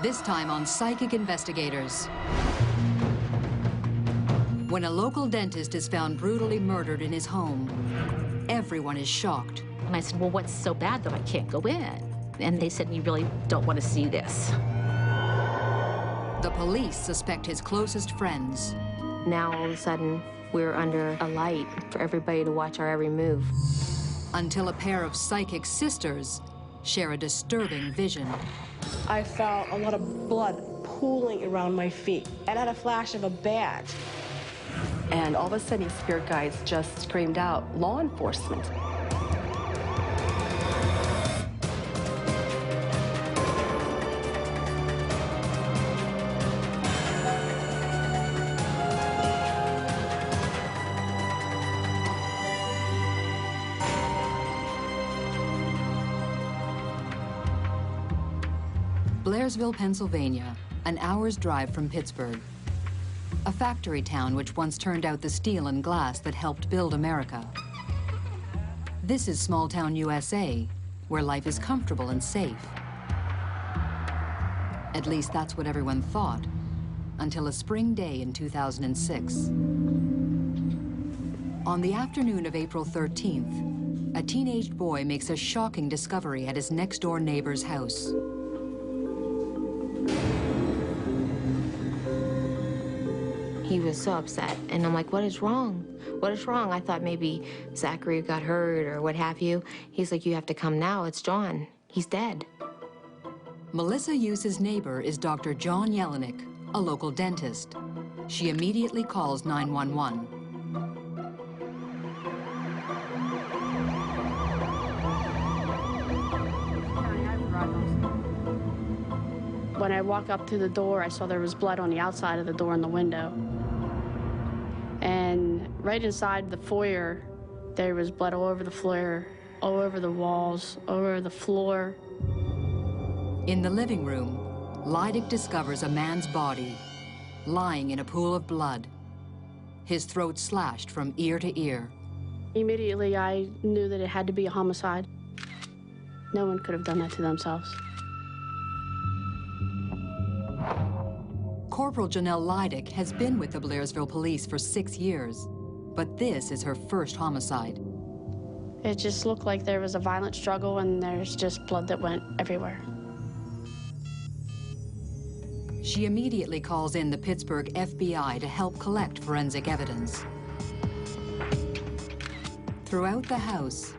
This time on Psychic Investigators. When a local dentist is found brutally murdered in his home, everyone is shocked. And I said, well, what's so bad that I can't go in? And they said, you really don't want to see this. The police suspect his closest friends. Now, all of a sudden, we're under a light for everybody to watch our every move. Until a pair of psychic sisters share a disturbing vision. I felt a lot of blood pooling around my feet. And I had a flash of a bat. And all of a sudden, these spirit guides just screamed out, "Law enforcement." Blairsville, Pennsylvania, an hour's drive from Pittsburgh. A factory town which once turned out the steel and glass that helped build America. This is small town USA, where life is comfortable and safe. At least that's what everyone thought, until a spring day in 2006. On the afternoon of April 13th, a teenage boy makes a shocking discovery at his next-door neighbor's house. He was so upset, and I'm like, what is wrong? What is wrong? I thought maybe Zachary got hurt or what have you. He's like, you have to come now, it's John. He's dead. Melissa Yuse's neighbor is Dr. John Yelenic, a local dentist. She immediately calls 911. When I walked up to the door, I saw there was blood on the outside of the door and the window. And right inside the foyer, there was blood all over the floor, all over the walls, all over the floor. In the living room, Yelenic discovers a man's body, lying in a pool of blood, his throat slashed from ear to ear. Immediately, I knew that it had to be a homicide. No one could have done that to themselves. Corporal Janelle Yelenic has been with the Blairsville police for 6 years, but this is her first homicide. It just looked like there was a violent struggle and there's just blood that went everywhere. She immediately calls in the Pittsburgh FBI to help collect forensic evidence. Throughout the house,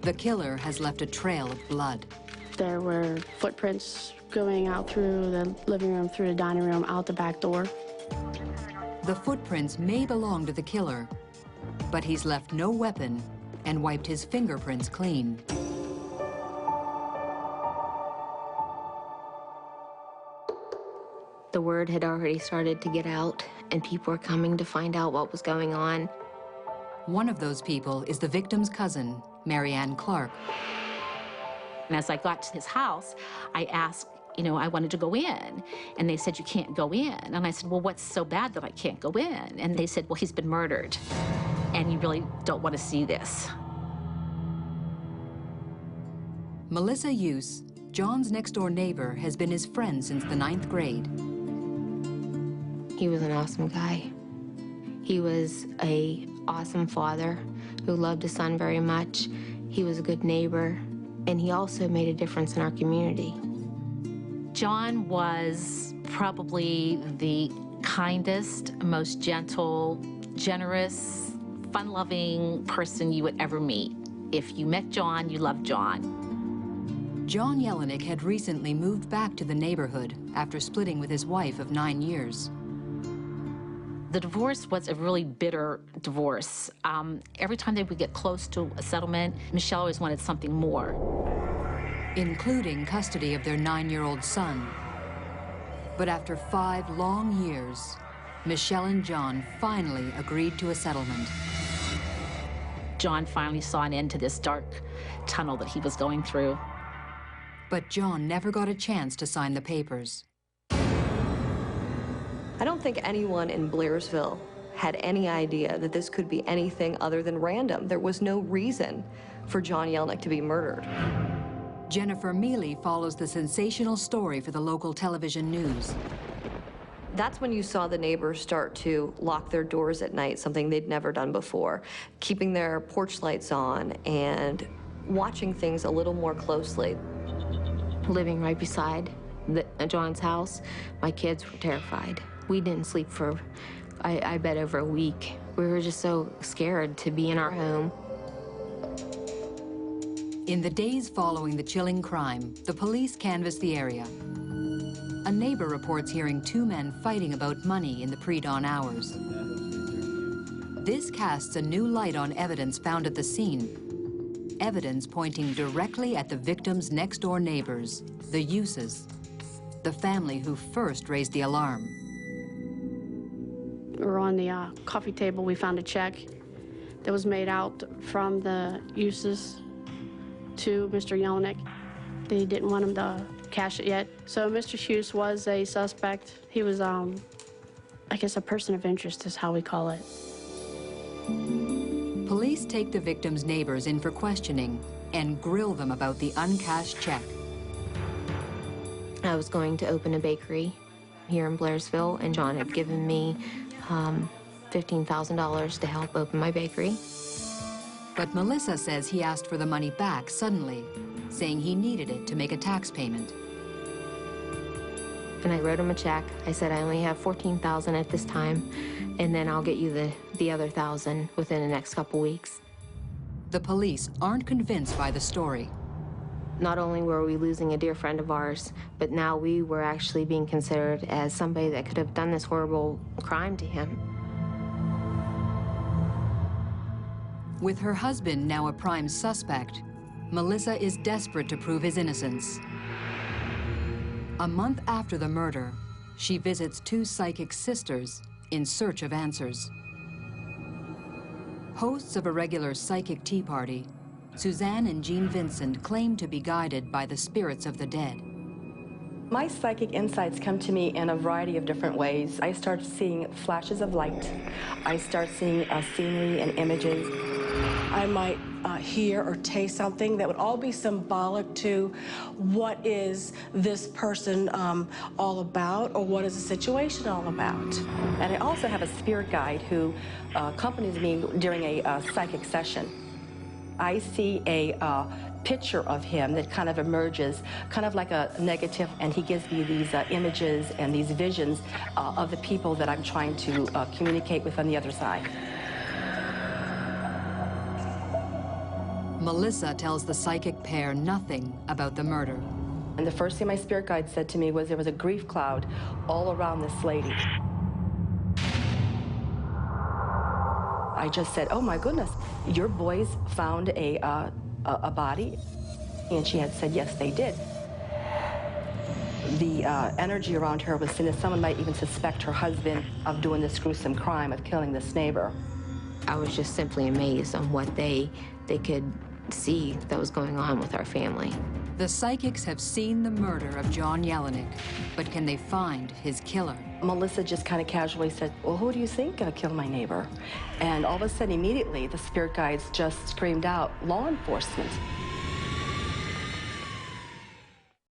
the killer has left a trail of blood. There were footprints going out through the living room, through the dining room, out the back door. The footprints may belong to the killer, but he's left no weapon and wiped his fingerprints clean. The word had already started to get out, and people were coming to find out what was going on. One of those people is the victim's cousin, Marianne Clark. And as I got to his house, I asked, I wanted to go in. And they said, you can't go in. And I said, well, what's so bad that I can't go in? And they said, well, he's been murdered, and you really don't want to see this. Melissa Yuse, John's next-door neighbor, has been his friend since the 9th grade. He was an awesome guy. He was an awesome father who loved his son very much. He was a good neighbor, and he also made a difference in our community. John was probably the kindest, most gentle, generous, fun-loving person you would ever meet. If you met John, you loved John. John Yelenic had recently moved back to the neighborhood after splitting with his wife of 9 years. The divorce was a really bitter divorce. Every time they would get close to a settlement, Michelle always wanted something more, including custody of their 9-year-old son. But after 5 long years, Michelle and John finally agreed to a settlement. John finally saw an end to this dark tunnel that he was going through. But John never got a chance to sign the papers. I don't think anyone in Blairsville had any idea that this could be anything other than random. There was no reason for John Yelenic to be murdered. Jennifer Mealy follows the sensational story for the local television news. That's when you saw the neighbors start to lock their doors at night, something they'd never done before, keeping their porch lights on and watching things a little more closely. Living right beside John's house, my kids were terrified. We didn't sleep for, I bet, over a week. We were just so scared to be in our home. In the days following the chilling crime, the police canvass the area. A neighbor reports hearing two men fighting about money in the pre-dawn hours. This casts a new light on evidence found at the scene. Evidence pointing directly at the victim's next-door neighbors, the Uses, the family who first raised the alarm. We were on the coffee table. We found a check that was made out from the Uses to Mr. Yelenic. They didn't want him to cash it yet. So Mr. Hughes was a suspect. He was, I guess, a person of interest is how we call it. Police take the victim's neighbors in for questioning and grill them about the uncashed check. I was going to open a bakery here in Blairsville, and John had given me $15,000 to help open my bakery. But Melissa says he asked for the money back suddenly, saying he needed it to make a tax payment. And I wrote him a check. I said, I only have $14,000 at this time, and then I'll get you the other $1,000 within the next couple weeks. The police aren't convinced by the story. Not only were we losing a dear friend of ours, but now we were actually being considered as somebody that could have done this horrible crime to him. With her husband now a prime suspect, Melissa is desperate to prove his innocence. A month after the murder, she visits two psychic sisters in search of answers. Hosts of a regular psychic tea party, Suzanne and Jean Vincent claim to be guided by the spirits of the dead. My psychic insights come to me in a variety of different ways. I start seeing flashes of light. I start seeing scenery and images. I might hear or taste something that would all be symbolic to what is this person all about, or what is the situation all about. And I also have a spirit guide who accompanies me during a psychic session. I see a picture of him that kind of emerges, kind of like a negative, and he gives me these images and these visions of the people that I'm trying to communicate with on the other side. Melissa tells the psychic pair nothing about the murder. And the first thing my spirit guide said to me was there was a grief cloud all around this lady. I just said, oh my goodness, your boys found a body? And she had said, yes, they did. The energy around her was saying that someone might even suspect her husband of doing this gruesome crime of killing this neighbor. I was just simply amazed on what they could see that was going on with our family. The psychics have seen the murder of John Yelenic, but can they find his killer? Melissa just kind of casually said, well, who do you think killed my neighbor? And all of a sudden, immediately, the spirit guides just screamed out, law enforcement.